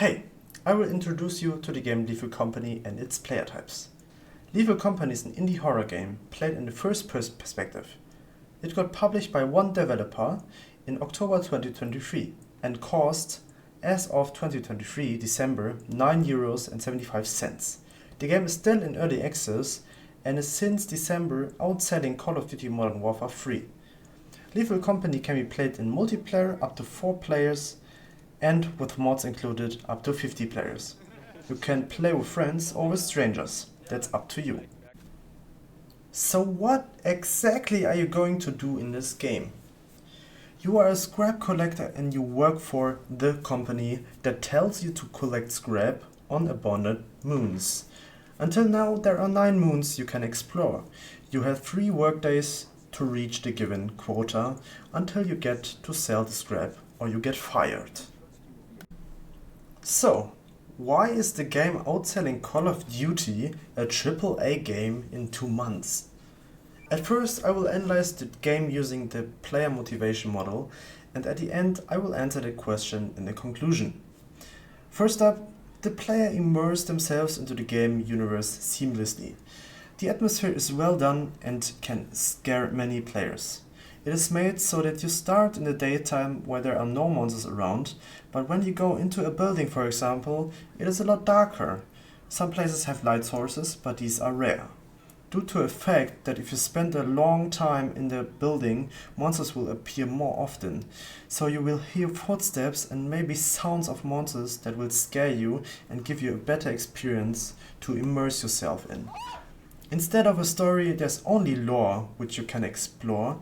Hey, I will introduce you to the game Lethal Company and its player types. Lethal Company is an indie horror game played in the first-person perspective. It got published by one developer in October 2023 and cost, as of 2023 December, €9.75. The game is still in early access and is since December outselling Call of Duty Modern Warfare 3. Lethal Company can be played in multiplayer up to 4 players and with mods included up to 50 players. You can play with friends or with strangers, that's up to you. So what exactly are you going to do in this game? You are a scrap collector and you work for the company that tells you to collect scrap on abandoned moons. Until now there are 9 moons you can explore. You have 3 workdays to reach the given quota until you get to sell the scrap or you get fired. So, why is the game outselling Call of Duty, a AAA game, in 2 months? At first I will analyze the game using the player motivation model, and at the end I will answer the question in the conclusion. First up, the player immerse themselves into the game universe seamlessly. The atmosphere is well done and can scare many players. It is made so that you start in the daytime where there are no monsters around, but when you go into a building, for example, it is a lot darker. Some places have light sources, but these are rare. Due to the fact that if you spend a long time in the building, monsters will appear more often. So you will hear footsteps and maybe sounds of monsters that will scare you and give you a better experience to immerse yourself in. Instead of a story, there's only lore which you can explore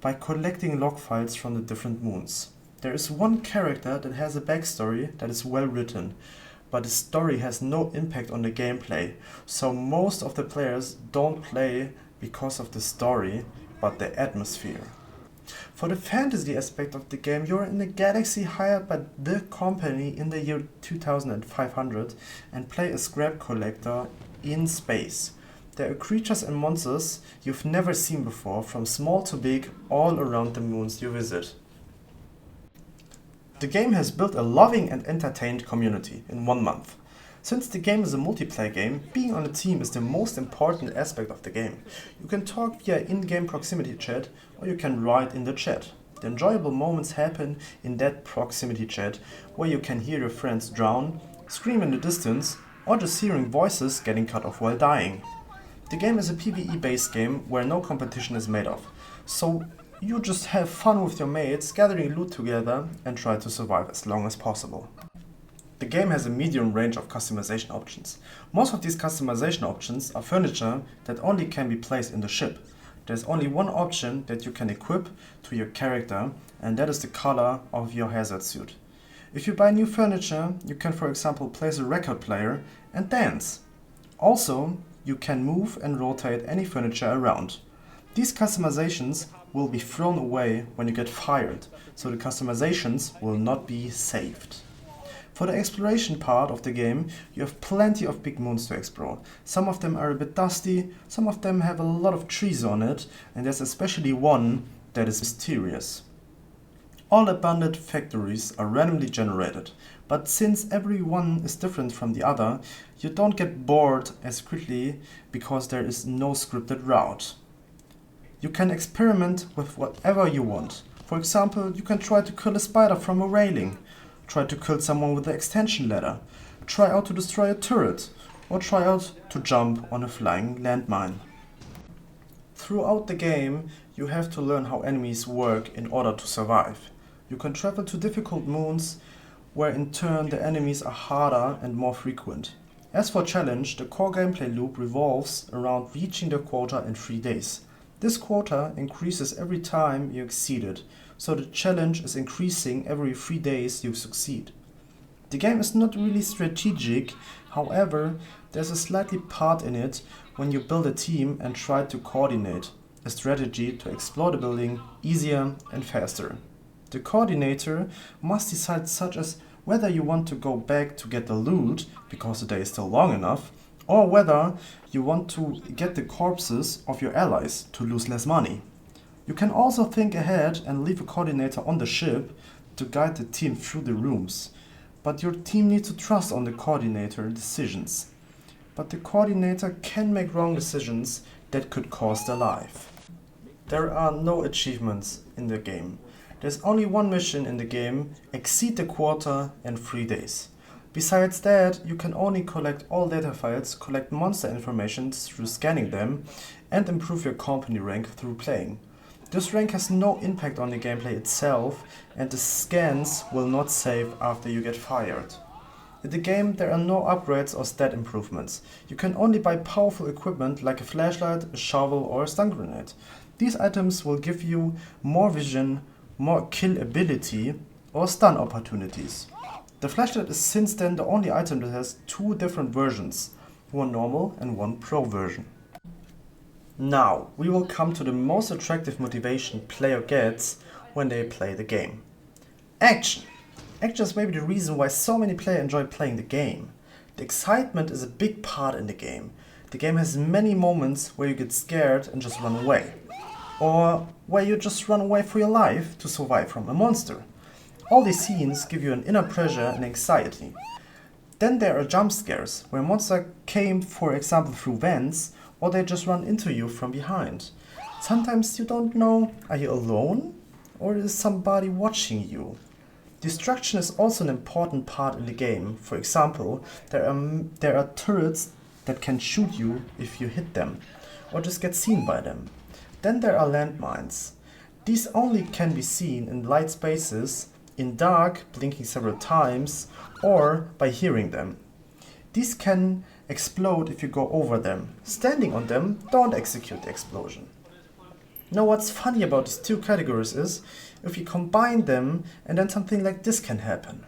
by collecting log files from the different moons. There is one character that has a backstory that is well written, but the story has no impact on the gameplay, so most of the players don't play because of the story, but the atmosphere. For the fantasy aspect of the game, you're in a galaxy hired by the company in the year 2500 and play a scrap collector in space. There are creatures and monsters you've never seen before, from small to big, all around the moons you visit. The game has built a loving and entertained community in 1 month. Since the game is a multiplayer game, being on a team is the most important aspect of the game. You can talk via in-game proximity chat or you can write in the chat. The enjoyable moments happen in that proximity chat, where you can hear your friends drown, scream in the distance, or just hearing voices getting cut off while dying. The game is a PvE based game where no competition is made of, so you just have fun with your mates, gathering loot together and try to survive as long as possible. The game has a medium range of customization options. Most of these customization options are furniture that only can be placed in the ship. There's only one option that you can equip to your character, and that is the color of your hazard suit. If you buy new furniture, you can, for example, place a record player and dance. Also, you can move and rotate any furniture around. These customizations will be thrown away when you get fired, so the customizations will not be saved. For the exploration part of the game, you have plenty of big moons to explore. Some of them are a bit dusty, some of them have a lot of trees on it, and there's especially one that is mysterious. All abandoned factories are randomly generated, but since every one is different from the other, you don't get bored as quickly because there is no scripted route. You can experiment with whatever you want. For example, you can try to kill a spider from a railing, try to kill someone with an extension ladder, try out to destroy a turret, or try out to jump on a flying landmine. Throughout the game, you have to learn how enemies work in order to survive. You can travel to difficult moons, where in turn the enemies are harder and more frequent. As for challenge, the core gameplay loop revolves around reaching the quota in 3 days. This quota increases every time you exceed it, so the challenge is increasing every 3 days you succeed. The game is not really strategic, however, there's a slightly part in it when you build a team and try to coordinate a strategy to explore the building easier and faster. The coordinator must decide such as whether you want to go back to get the loot because the day is still long enough, or whether you want to get the corpses of your allies to lose less money. You can also think ahead and leave a coordinator on the ship to guide the team through the rooms. but your team needs to trust on the coordinator decisions. But the coordinator can make wrong decisions that could cost their life. There are no achievements in the game. There's only one mission in the game: exceed the quota in 3 days. Besides that, you can only collect all data files, collect monster information through scanning them, and improve your company rank through playing. This rank has no impact on the gameplay itself, and the scans will not save after you get fired. In the game, there are no upgrades or stat improvements. You can only buy powerful equipment like a flashlight, a shovel, or a stun grenade. These items will give you more vision, more kill ability, or stun opportunities. The flashlight is since then the only item that has 2 different versions, one normal and one pro version. Now, we will come to the most attractive motivation player gets when they play the game. Action! Action is maybe the reason why so many players enjoy playing the game. The excitement is a big part in the game. The game has many moments where you get scared and just run away. Or where you just run away for your life to survive from a monster. All these scenes give you an inner pressure and anxiety. Then there are jump scares, where a monster came, for example, through vents, or they just run into you from behind. Sometimes you don't know, are you alone? Or is somebody watching you? Destruction is also an important part in the game. For example, there are turrets that can shoot you if you hit them, or just get seen by them. Then there are landmines. These only can be seen in light spaces, in dark, blinking several times, or by hearing them. These can explode if you go over them. Standing on them, don't execute the explosion. Now what's funny about these 2 categories is, if you combine them, and then something like this can happen.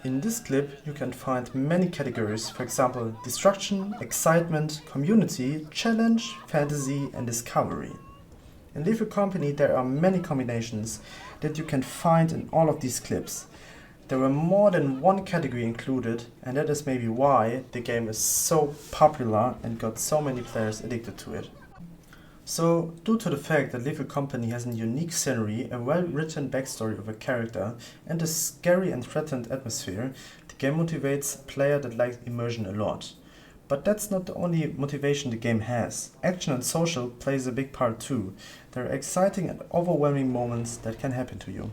In this clip, you can find many categories, for example, destruction, excitement, community, challenge, fantasy, and discovery. In Lethal Company, there are many combinations that you can find in all of these clips. There were more than one category included, and that is maybe why the game is so popular and got so many players addicted to it. So, due to the fact that Lethal Company has a unique scenery, a well-written backstory of a character, and a scary and threatened atmosphere, the game motivates a player that likes immersion a lot. But that's not the only motivation the game has. Action and social plays a big part too. There are exciting and overwhelming moments that can happen to you.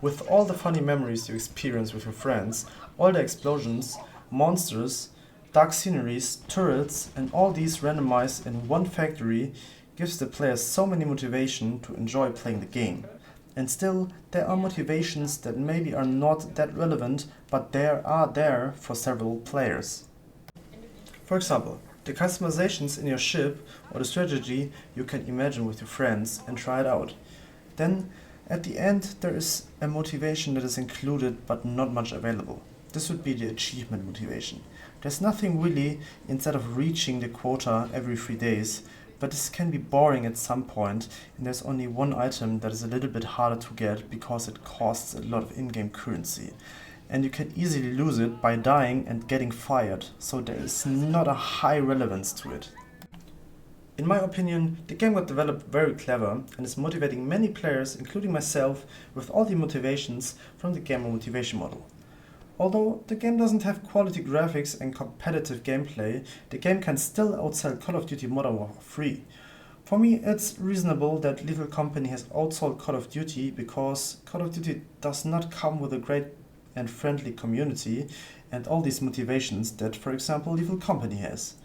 With all the funny memories you experience with your friends, all the explosions, monsters, dark sceneries, turrets, and all these randomized in one factory gives the players so many motivation to enjoy playing the game. And still, there are motivations that maybe are not that relevant, but they are there for several players. For example, the customizations in your ship or the strategy you can imagine with your friends and try it out. Then, at the end, there is a motivation that is included but not much available. This would be the achievement motivation. There's nothing really instead of reaching the quota every 3 days, but this can be boring at some point, and there's only one item that is a little bit harder to get because it costs a lot of in-game currency. And you can easily lose it by dying and getting fired, so there is not a high relevance to it. In my opinion, the game got developed very clever and is motivating many players, including myself, with all the motivations from the gamer motivation model. Although the game doesn't have quality graphics and competitive gameplay, the game can still outsell Call of Duty Modern Warfare 3. For me, it's reasonable that Lethal Company has outsold Call of Duty because Call of Duty does not come with a great and friendly community and all these motivations that, for example, Lethal Company has.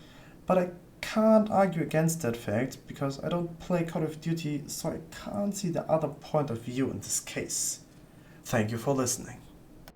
But I can't argue against that fact because I don't play Call of Duty, so I can't see the other point of view in this case. Thank you for listening.